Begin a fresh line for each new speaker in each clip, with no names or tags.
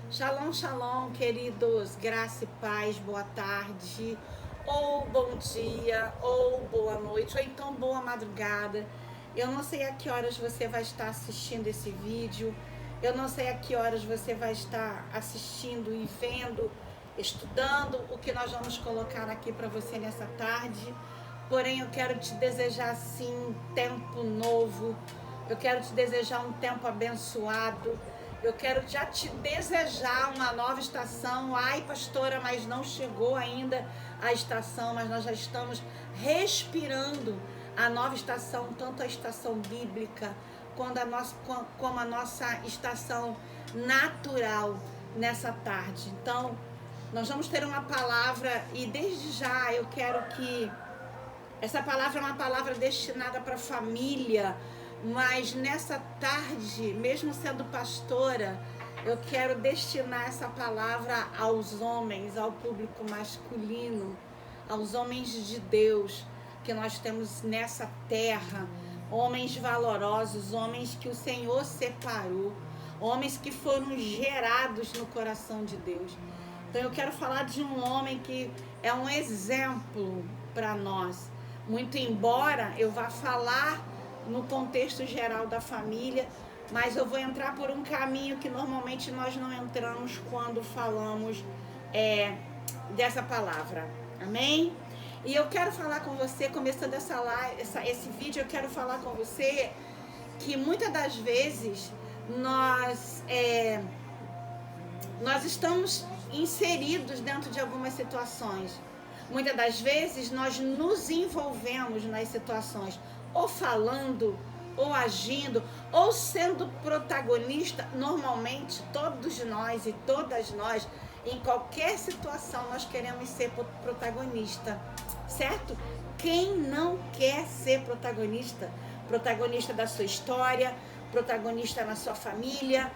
Shalom, shalom, queridos, graça e paz, boa tarde, ou bom dia, ou boa noite, ou então boa madrugada. Eu não sei a que horas você vai estar assistindo esse vídeo, eu não sei a que horas você vai estar assistindo e vendo, estudando o que nós vamos colocar aqui para você nessa tarde. Porém, eu quero te desejar, sim, um tempo novo, eu quero te desejar um tempo abençoado. Eu quero já te desejar uma nova estação. Ai, pastora, mas não chegou ainda a estação, mas nós já estamos respirando a nova estação, tanto a estação bíblica como a nossa estação natural nessa tarde. Então, nós vamos ter uma palavra e desde já eu quero que essa palavra é uma palavra destinada para a família, mas nessa tarde, mesmo sendo pastora, eu quero destinar essa palavra aos homens, ao público masculino, aos homens de Deus que nós temos nessa terra, homens valorosos, homens que o Senhor separou, homens que foram gerados no coração de Deus. Então eu quero falar de um homem que é um exemplo para nós. Muito embora eu vá falar no contexto geral da família, mas eu vou entrar por um caminho que normalmente nós não entramos quando falamos dessa palavra. Amém? E eu quero falar com você, começando esse vídeo, eu quero falar com você que muitas das vezes nós estamos inseridos dentro de algumas situações. Muitas das vezes nós nos envolvemos nas situações, ou falando, ou agindo, ou sendo protagonista. Normalmente, todos nós e todas nós, em qualquer situação, nós queremos ser protagonista, certo? Quem não quer ser protagonista? Protagonista da sua história, protagonista na sua família,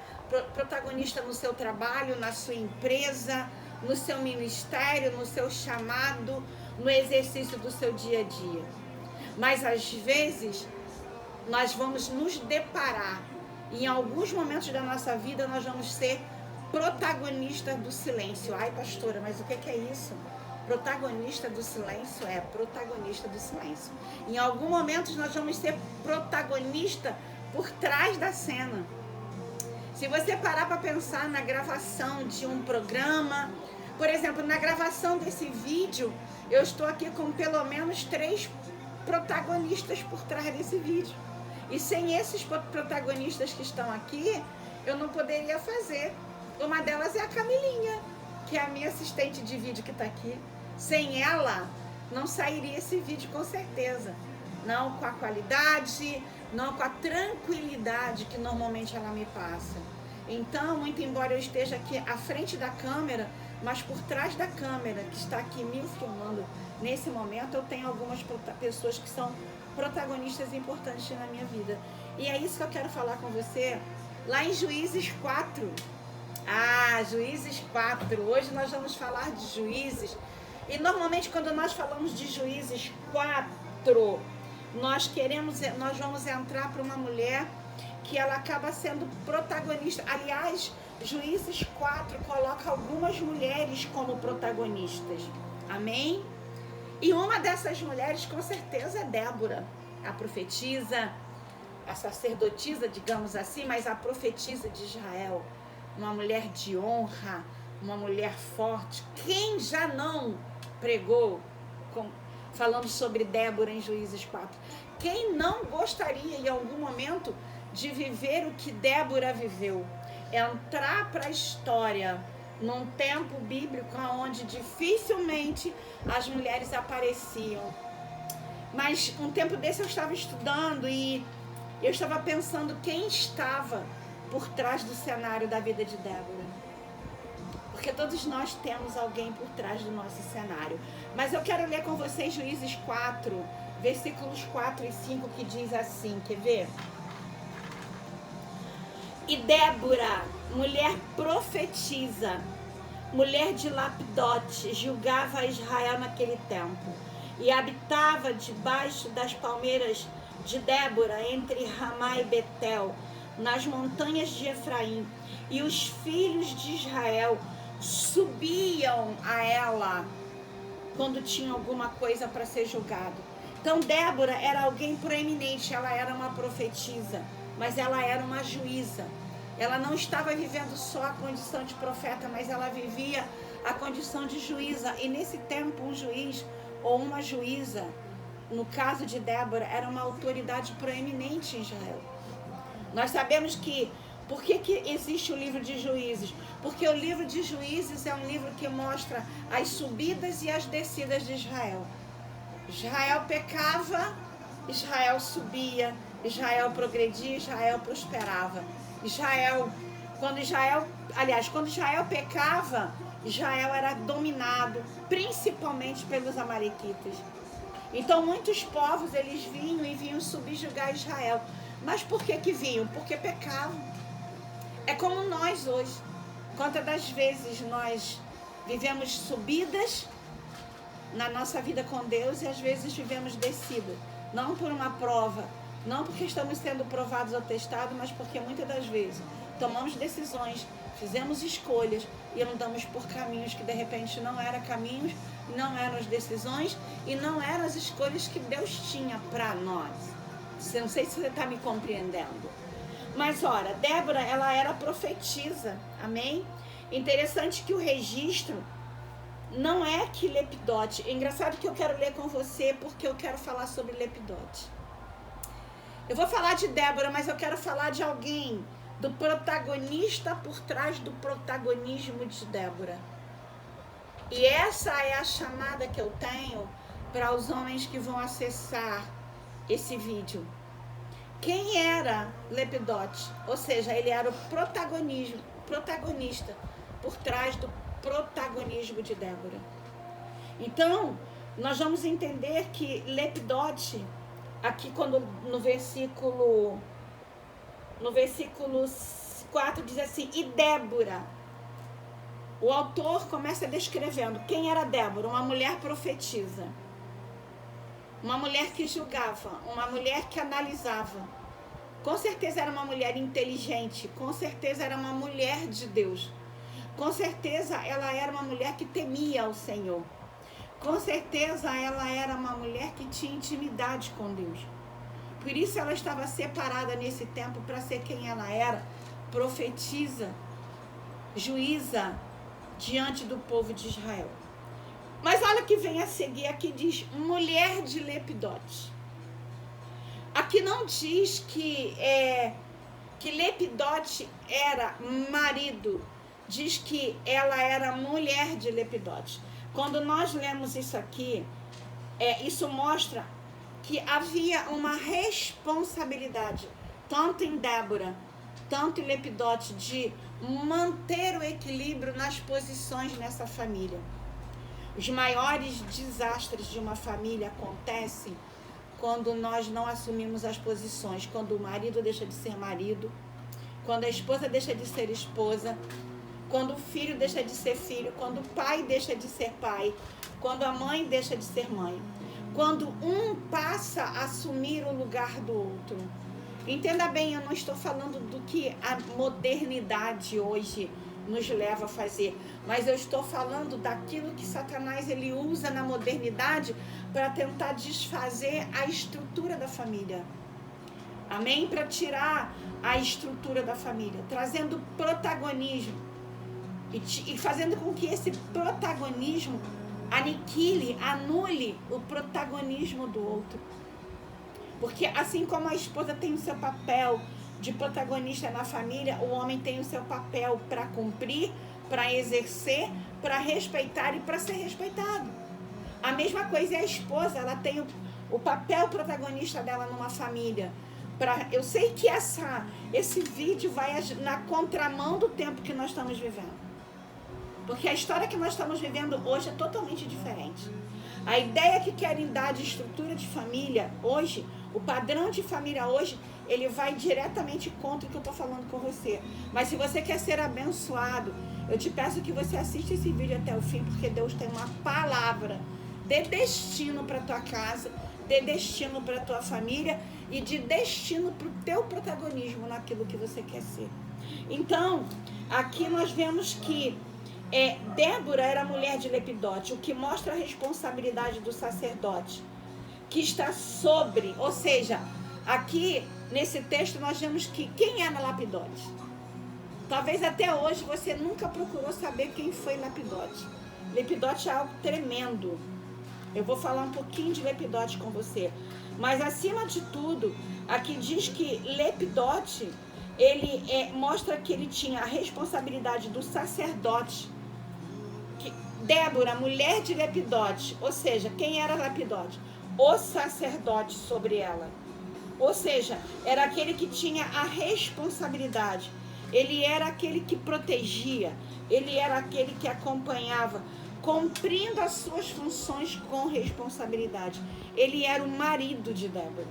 protagonista no seu trabalho, na sua empresa, no seu ministério, no seu chamado, no exercício do seu dia a dia. Mas às vezes nós vamos nos deparar, em alguns momentos da nossa vida nós vamos ser protagonistas do silêncio. Ai, pastora, mas o que é isso? Protagonista do silêncio é protagonista do silêncio. Em algum momento nós vamos ser protagonista por trás da cena. Se você parar para pensar na gravação de um programa, por exemplo, na gravação desse vídeo, eu estou aqui com pelo menos 3 protagonistas por trás desse vídeo. E sem esses protagonistas que estão aqui, eu não poderia fazer. Uma delas é a Camilinha, que é a minha assistente de vídeo que está aqui. Sem ela, não sairia esse vídeo com certeza. Não com a qualidade, não com a tranquilidade que normalmente ela me passa. Então, muito embora eu esteja aqui à frente da câmera, mas por trás da câmera, que está aqui me filmando nesse momento, eu tenho algumas pessoas que são protagonistas importantes na minha vida. E é isso que eu quero falar com você lá em Juízes 4. Juízes 4. Hoje nós vamos falar de Juízes. E normalmente quando nós falamos de Juízes 4, nós vamos entrar para uma mulher que ela acaba sendo protagonista. Aliás, Juízes 4 coloca algumas mulheres como protagonistas. Amém? E uma dessas mulheres, com certeza, é Débora, a profetisa, a sacerdotisa, digamos assim, mas a profetisa de Israel. Uma mulher de honra, uma mulher forte. Quem já não pregou falando sobre Débora em Juízes 4? Quem não gostaria, em algum momento, de viver o que Débora viveu? Entrar para a história num tempo bíblico onde dificilmente as mulheres apareciam. Mas um tempo desse eu estava estudando e eu estava pensando quem estava por trás do cenário da vida de Débora. Porque todos nós temos alguém por trás do nosso cenário. Mas eu quero ler com vocês Juízes 4, versículos 4 e 5, que diz assim, quer ver? E Débora, mulher profetisa, mulher de Lapidote, julgava Israel naquele tempo, e habitava debaixo das palmeiras de Débora, entre Ramá e Betel, nas montanhas de Efraim, e os filhos de Israel subiam a ela quando tinha alguma coisa para ser julgado. Então Débora era alguém proeminente, ela era uma profetisa, mas ela era uma juíza. Ela não estava vivendo só a condição de profeta, mas ela vivia a condição de juíza. E nesse tempo, um juiz ou uma juíza, no caso de Débora, era uma autoridade proeminente em Israel. Nós sabemos que, por que existe o livro de Juízes? Porque o livro de Juízes é um livro que mostra as subidas e as descidas de Israel. Israel pecava, Israel subia, Israel progredia, Israel prosperava. Quando Israel pecava, Israel era dominado, principalmente pelos amalequitas. Então muitos povos, eles vinham subjugar Israel. Mas por que vinham? Porque pecavam. É como nós hoje. Quantas das vezes nós vivemos subidas na nossa vida com Deus e às vezes vivemos descida. Não por uma prova, não porque estamos sendo provados ou testados, mas porque muitas das vezes tomamos decisões, fizemos escolhas e andamos por caminhos que de repente não eram caminhos, não eram as decisões e não eram as escolhas que Deus tinha para nós. Não sei se você está me compreendendo. Mas, ora, Débora, ela era profetisa, amém? Interessante que o registro não é que Lepidote. É engraçado que eu quero ler com você, porque eu quero falar sobre Lepidote. Eu vou falar de Débora, mas eu quero falar de alguém, do protagonista por trás do protagonismo de Débora. E essa é a chamada que eu tenho para os homens que vão acessar esse vídeo. Quem era Lepidote? Ou seja, ele era o protagonista por trás do protagonismo de Débora. Então, nós vamos entender que Lepidote, aqui quando no versículo 4 diz assim, e Débora. O autor começa descrevendo quem era Débora, uma mulher profetisa. Uma mulher que julgava, uma mulher que analisava. Com certeza era uma mulher inteligente, com certeza era uma mulher de Deus. Com certeza ela era uma mulher que temia o Senhor. Com certeza ela era uma mulher que tinha intimidade com Deus. Por isso ela estava separada nesse tempo para ser quem ela era, profetisa, juíza diante do povo de Israel. Mas olha o que vem a seguir, aqui diz mulher de Lepidote. Aqui não diz que Lepidote era marido, diz que ela era mulher de Lepidote. Quando nós lemos isso aqui, isso mostra que havia uma responsabilidade, tanto em Débora, tanto em Lepidote, de manter o equilíbrio nas posições nessa família. Os maiores desastres de uma família acontecem quando nós não assumimos as posições, quando o marido deixa de ser marido, quando a esposa deixa de ser esposa, quando o filho deixa de ser filho, quando o pai deixa de ser pai, quando a mãe deixa de ser mãe, quando um passa a assumir o lugar do outro. Entenda bem, eu não estou falando do que a modernidade hoje nos leva a fazer, mas eu estou falando daquilo que Satanás ele usa na modernidade para tentar desfazer a estrutura da família. Amém? Para tirar a estrutura da família, trazendo protagonismo e fazendo com que esse protagonismo anule o protagonismo do outro. Porque assim como a esposa tem o seu papel de protagonista na família, o homem tem o seu papel para cumprir, para exercer, para respeitar e para ser respeitado. A mesma coisa é a esposa, ela tem o papel protagonista dela numa família. Eu sei que esse vídeo vai na contramão do tempo que nós estamos vivendo. Porque a história que nós estamos vivendo hoje é totalmente diferente. A ideia que querem dar de estrutura de família hoje, o padrão de família hoje, ele vai diretamente contra o que eu estou falando com você. Mas se você quer ser abençoado, eu te peço que você assista esse vídeo até o fim, porque Deus tem uma palavra de destino para tua casa, de destino para a tua família e de destino para o teu protagonismo naquilo que você quer ser. Então, aqui nós vemos que Débora era mulher de Lepidote, o que mostra a responsabilidade do sacerdote, que está sobre, ou seja, aqui nesse texto nós vemos que quem era Lapidote? Talvez até hoje você nunca procurou saber quem foi Lapidote. Lepidote é algo tremendo. Eu vou falar um pouquinho de Lepidote com você. Mas acima de tudo, aqui diz que Lepidote, ele mostra que ele tinha a responsabilidade do sacerdote. Débora, mulher de Lepidote, ou seja, quem era Lapidote? O sacerdote sobre ela. Ou seja, era aquele que tinha a responsabilidade. Ele era aquele que protegia, ele era aquele que acompanhava, cumprindo as suas funções com responsabilidade. Ele era o marido de Débora.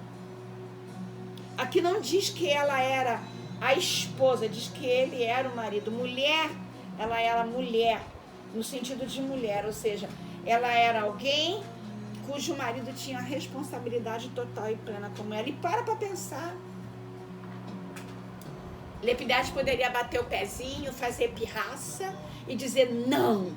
Aqui não diz que ela era a esposa, diz que ele era o marido. Mulher, ela era mulher, no sentido de mulher, ou seja, ela era alguém cujo marido tinha responsabilidade total e plena como ela. E para pensar. Lepidote poderia bater o pezinho, fazer pirraça e dizer: não,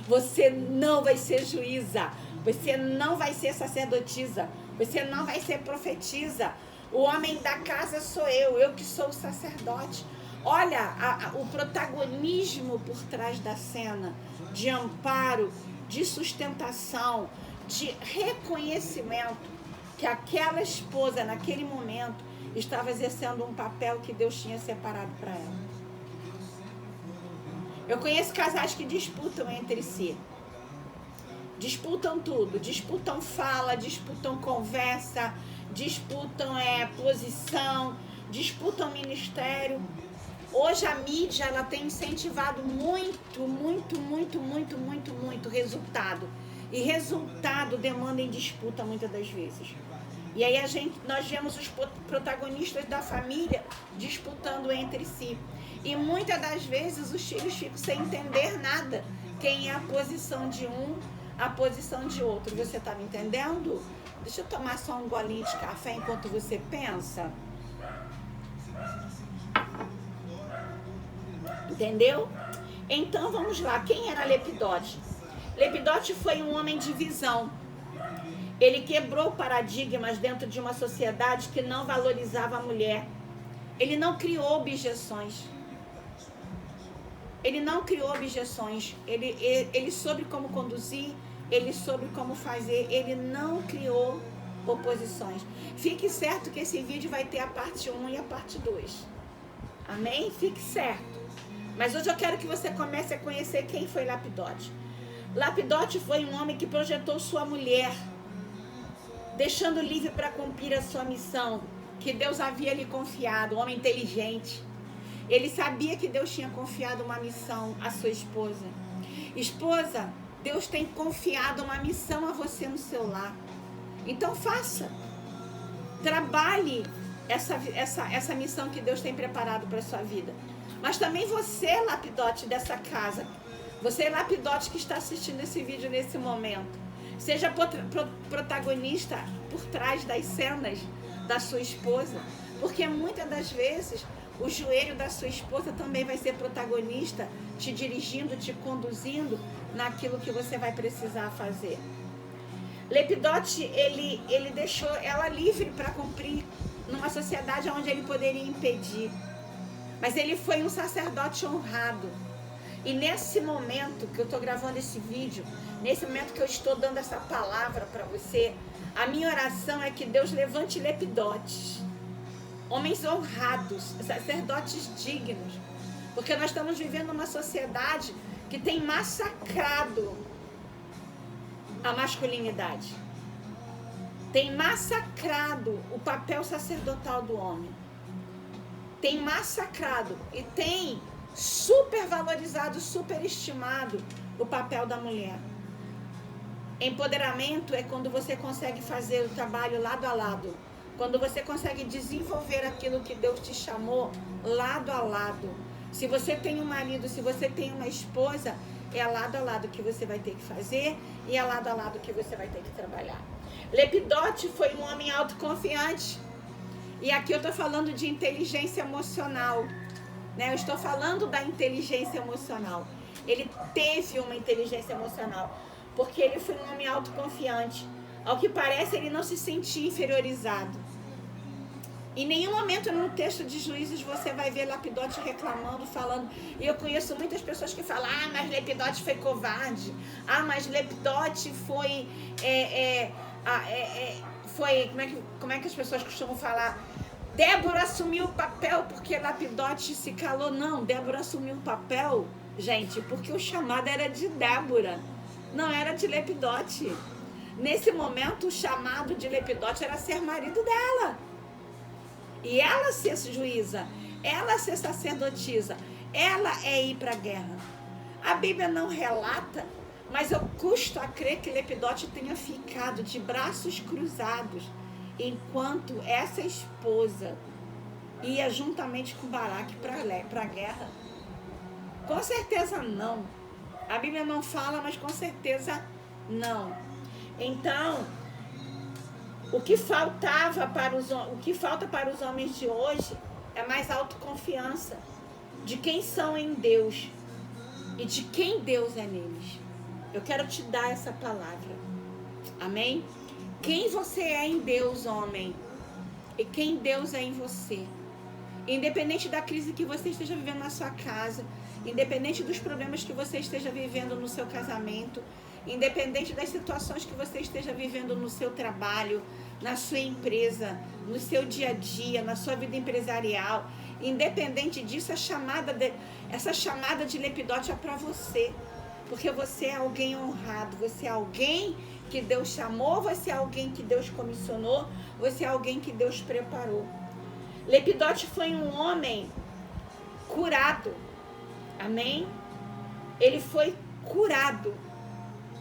você não vai ser juíza, você não vai ser sacerdotisa, você não vai ser profetisa. O homem da casa sou eu que sou o sacerdote. Olha o protagonismo por trás da cena, de amparo, de sustentação, de reconhecimento que aquela esposa, naquele momento, estava exercendo um papel que Deus tinha separado para ela. Eu conheço casais que disputam entre si. Disputam tudo. Disputam fala, disputam conversa, disputam posição, disputam ministério. Hoje a mídia, ela tem incentivado muito resultado. E resultado demanda em disputa muitas das vezes. E aí nós vemos os protagonistas da família disputando entre si. E muitas das vezes os filhos ficam sem entender nada. Quem é a posição de um, a posição de outro. Você está me entendendo? Deixa eu tomar só um golinho de café enquanto você pensa. Entendeu? Então vamos lá. Quem era Lepidote? Lepidote foi um homem de visão. Ele quebrou paradigmas dentro de uma sociedade que não valorizava a mulher. Ele não criou objeções. Ele soube como conduzir, ele soube como fazer, ele não criou oposições. Fique certo que esse vídeo vai ter a parte 1 e a parte 2. Amém? Fique certo. Mas hoje eu quero que você comece a conhecer quem foi Lapidote. Lapidote foi um homem que projetou sua mulher, deixando livre para cumprir a sua missão, que Deus havia lhe confiado, um homem inteligente. Ele sabia que Deus tinha confiado uma missão à sua esposa. Esposa, Deus tem confiado uma missão a você no seu lar. Então faça. Trabalhe essa missão que Deus tem preparado para a sua vida. Mas também você, Lapidote dessa casa, você, Lapidote que está assistindo esse vídeo nesse momento, seja protagonista por trás das cenas da sua esposa, porque muitas das vezes o joelho da sua esposa também vai ser protagonista, te dirigindo, te conduzindo naquilo que você vai precisar fazer. Lepidote, ele deixou ela livre para cumprir numa sociedade onde ele poderia impedir. Mas ele foi um sacerdote honrado. E nesse momento que eu estou gravando esse vídeo, nesse momento que eu estou dando essa palavra para você, a minha oração é que Deus levante Lepidotes, homens honrados, sacerdotes dignos, porque nós estamos vivendo uma sociedade que tem massacrado a masculinidade, tem massacrado o papel sacerdotal do homem, tem massacrado e tem supervalorizado, superestimado o papel da mulher. Empoderamento é quando você consegue fazer o trabalho lado a lado, quando você consegue desenvolver aquilo que Deus te chamou lado a lado. Se você tem um marido, se você tem uma esposa, é lado a lado que você vai ter que fazer e é lado a lado que você vai ter que trabalhar. Lepidote foi um homem autoconfiante. E aqui eu estou falando de inteligência emocional, né? Eu estou falando da inteligência emocional. Ele teve uma inteligência emocional, porque ele foi um homem autoconfiante. Ao que parece, ele não se sentia inferiorizado. Em nenhum momento no texto de Juízes você vai ver Lapidote reclamando, falando. E eu conheço muitas pessoas que falam: ah, mas Lapidote foi covarde. Ah, mas Lapidote foi... como é que as pessoas costumam falar? Débora assumiu o papel porque Lapidote se calou. Não, Débora assumiu o papel, gente, porque o chamado era de Débora, não era de Lapidote. Nesse momento, o chamado de Lapidote era ser marido dela. E ela ser juíza, ela ser sacerdotisa, ela é ir para a guerra. A Bíblia não relata, mas eu custo a crer que Lapidote tenha ficado de braços cruzados enquanto essa esposa ia juntamente com Baraque para a guerra. Com certeza não. A Bíblia não fala, mas com certeza não. Então, o que falta para os homens de hoje é mais autoconfiança de quem são em Deus e de quem Deus é neles. Eu quero te dar essa palavra. Amém? Quem você é em Deus, homem, e quem Deus é em você. Independente da crise que você esteja vivendo na sua casa, independente dos problemas que você esteja vivendo no seu casamento, independente das situações que você esteja vivendo no seu trabalho, na sua empresa, no seu dia a dia, na sua vida empresarial, independente disso, essa chamada de Lapidote é para você, porque você é alguém honrado, você é alguém que Deus chamou, você é alguém que Deus comissionou, você é alguém que Deus preparou. Lapidote foi um homem curado, amém? Ele foi curado.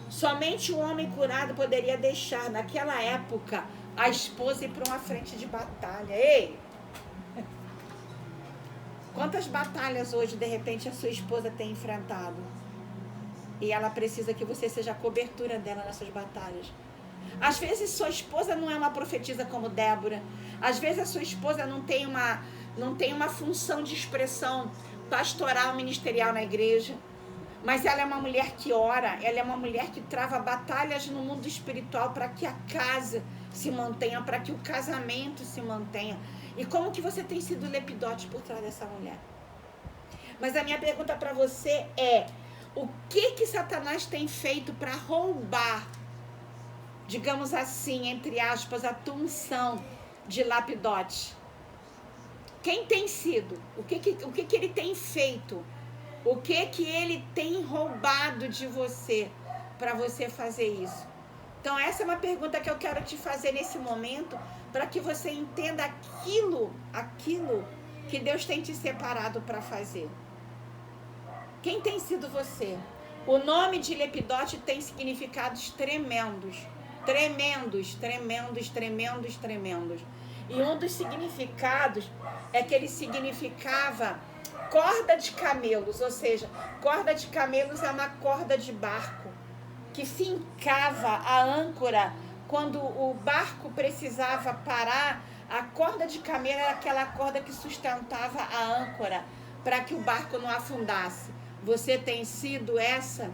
Somente um homem curado poderia deixar, naquela época, a esposa ir para uma frente de batalha. Ei! Quantas batalhas hoje, de repente, a sua esposa tem enfrentado? E ela precisa que você seja a cobertura dela nessas batalhas. Às vezes, sua esposa não é uma profetisa como Débora. Às vezes, a sua esposa não tem uma função de expressão pastoral, ministerial na igreja. Mas ela é uma mulher que ora, ela é uma mulher que trava batalhas no mundo espiritual para que a casa se mantenha, para que o casamento se mantenha. E como que você tem sido Lapidote por trás dessa mulher? Mas a minha pergunta para você é: o que Satanás tem feito para roubar, digamos assim, entre aspas, a tua unção de Lapidote? Quem tem sido? O que ele tem feito? O que ele tem roubado de você para você fazer isso? Então, essa é uma pergunta que eu quero te fazer nesse momento, para que você entenda aquilo que Deus tem te separado para fazer. Quem tem sido você? O nome de Lapidote tem significados tremendos. Tremendos, tremendos, tremendos, tremendos. E um dos significados é que ele significava corda de camelos, ou seja, corda de camelos é uma corda de barco que fincava a âncora quando o barco precisava parar. A corda de camelo era aquela corda que sustentava a âncora para que o barco não afundasse. Você tem sido essa